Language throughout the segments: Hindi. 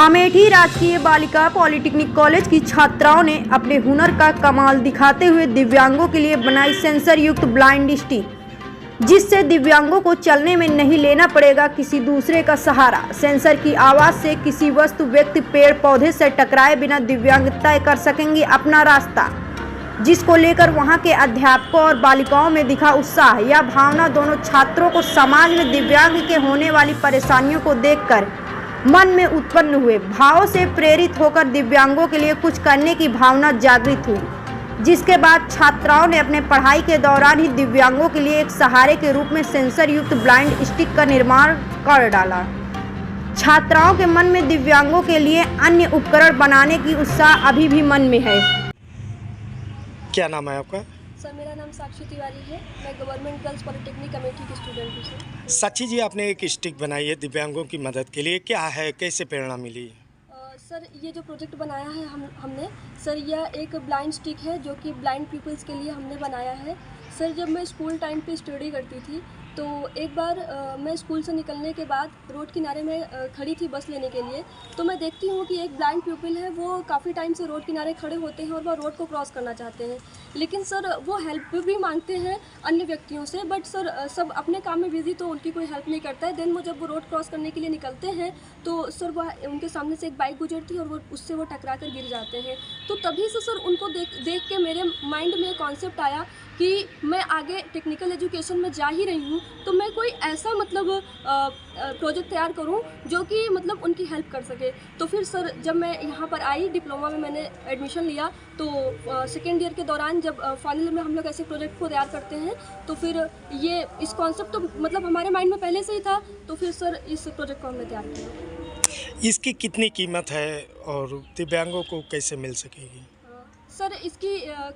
अमेठी राजकीय बालिका पॉलिटेक्निक कॉलेज की छात्राओं ने अपने हुनर का कमाल दिखाते हुए दिव्यांगों के लिए बनाई सेंसर युक्त ब्लाइंड स्टिक, जिससे दिव्यांगों को चलने में नहीं लेना पड़ेगा किसी दूसरे का सहारा। सेंसर की आवाज से किसी वस्तु, व्यक्ति, पेड़ पौधे से टकराए बिना दिव्यांग तय कर सकेंगे अपना रास्ता, जिसको लेकर वहां के अध्यापकों और बालिकाओं में दिखा उत्साह। यह भावना दोनों छात्रों को समाज में दिव्यांग के होने वाली परेशानियों को देखकर मन में उत्पन्न हुए भावों से प्रेरित होकर दिव्यांगों के लिए कुछ करने की भावना जागृत हुई, जिसके बाद छात्राओं ने अपने पढ़ाई के दौरान ही दिव्यांगों के लिए एक सहारे के रूप में सेंसर युक्त ब्लाइंड स्टिक का निर्माण कर डाला। छात्राओं के मन में दिव्यांगों के लिए अन्य उपकरण बनाने की उत्साह अभी भी मन में है। क्या नाम है आपका? सर, मेरा नाम साक्षी तिवारी है। मैं गवर्नमेंट गर्ल्स पॉलिटेक्निक अमेठी की स्टूडेंट हूँ सर। साक्षी जी, आपने एक स्टिक बनाई है दिव्यांगों की मदद के लिए, क्या है, कैसे प्रेरणा मिली? सर, ये जो प्रोजेक्ट बनाया है हमने सर, यह एक ब्लाइंड स्टिक है जो कि ब्लाइंड पीपल्स के लिए हमने बनाया है। सर, जब मैं स्कूल टाइम पे स्टडी करती थी तो एक बार मैं स्कूल से निकलने के बाद रोड किनारे में खड़ी थी बस लेने के लिए, तो मैं देखती हूँ कि एक ब्लाइंड पीपल है, वो काफ़ी टाइम से रोड किनारे खड़े होते हैं और वह रोड को क्रॉस करना चाहते हैं, लेकिन सर वो हेल्प भी मांगते हैं अन्य व्यक्तियों से, बट सर सब अपने काम में बिजी, तो उनकी कोई हेल्प नहीं करता है। देन वो जब वो रोड क्रॉस करने के लिए निकलते हैं तो सर वह उनके सामने से एक बाइक गुजरती है और वो उससे वो टकरा कर गिर जाते हैं। तो तभी से सर उनको देख के मेरे माइंड में कॉन्सेप्ट आया कि मैं आगे टेक्निकल एजुकेशन में जा ही रही हूँ, तो मैं कोई ऐसा मतलब प्रोजेक्ट तैयार करूँ जो कि मतलब उनकी हेल्प कर सके। तो फिर सर जब मैं यहाँ पर आई, डिप्लोमा में मैंने एडमिशन लिया, तो सेकेंड ईयर के दौरान जब फाइनल में हम लोग ऐसे प्रोजेक्ट को तैयार करते हैं, तो फिर ये इस कॉन्सेप्ट तो मतलब हमारे माइंड में पहले से ही था, तो फिर सर इस प्रोजेक्ट को हमने तैयार किया। इसकी कितनी कीमत है और दिव्यांगों को कैसे मिल सकेगी? सर, इसकी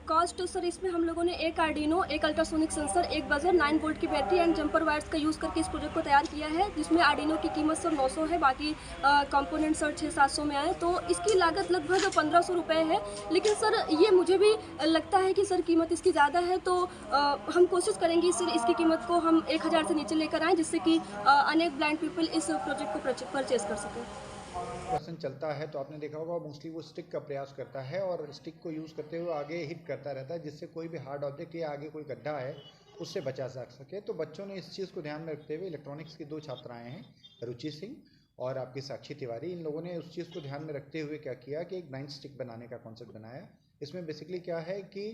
कॉस्ट, सर इसमें हम लोगों ने एक आर्डिनो, एक अल्ट्रासोनिक सेंसर, एक बजर, 9 वोल्ट की बैटरी एंड जंपर वायर्स का यूज़ करके इस प्रोजेक्ट को तैयार किया है, जिसमें आर्डिनो की कीमत सर 900 है, बाकी कंपोनेंट सर 600-700 में आए, तो इसकी लागत लगभग 1500 रुपये है। लेकिन सर ये मुझे भी लगता है कि सर कीमत इसकी ज़्यादा है, तो हम कोशिश करेंगे सर इसकी कीमत को हम 1000 से नीचे लेकर आएँ, जिससे कि अनेक ब्लाइंड पीपल इस प्रोजेक्ट को परचेज कर सकें। पर्सन चलता है तो आपने देखा होगा मोस्टली वो स्टिक का प्रयास करता है और स्टिक को यूज़ करते हुए आगे हिट करता रहता है, जिससे कोई भी हार्ड ऑब्जेक्ट या आगे कोई गड्ढा है उससे बचा जा सके। तो बच्चों ने इस चीज़ को ध्यान में रखते हुए, इलेक्ट्रॉनिक्स की 2 छात्राएं हैं, रुचि सिंह और आपकी साक्षी तिवारी, इन लोगों ने उस चीज़ को ध्यान में रखते हुए क्या किया कि एक ब्लाइंड स्टिक बनाने का कॉन्सेप्ट बनाया। इसमें बेसिकली क्या है कि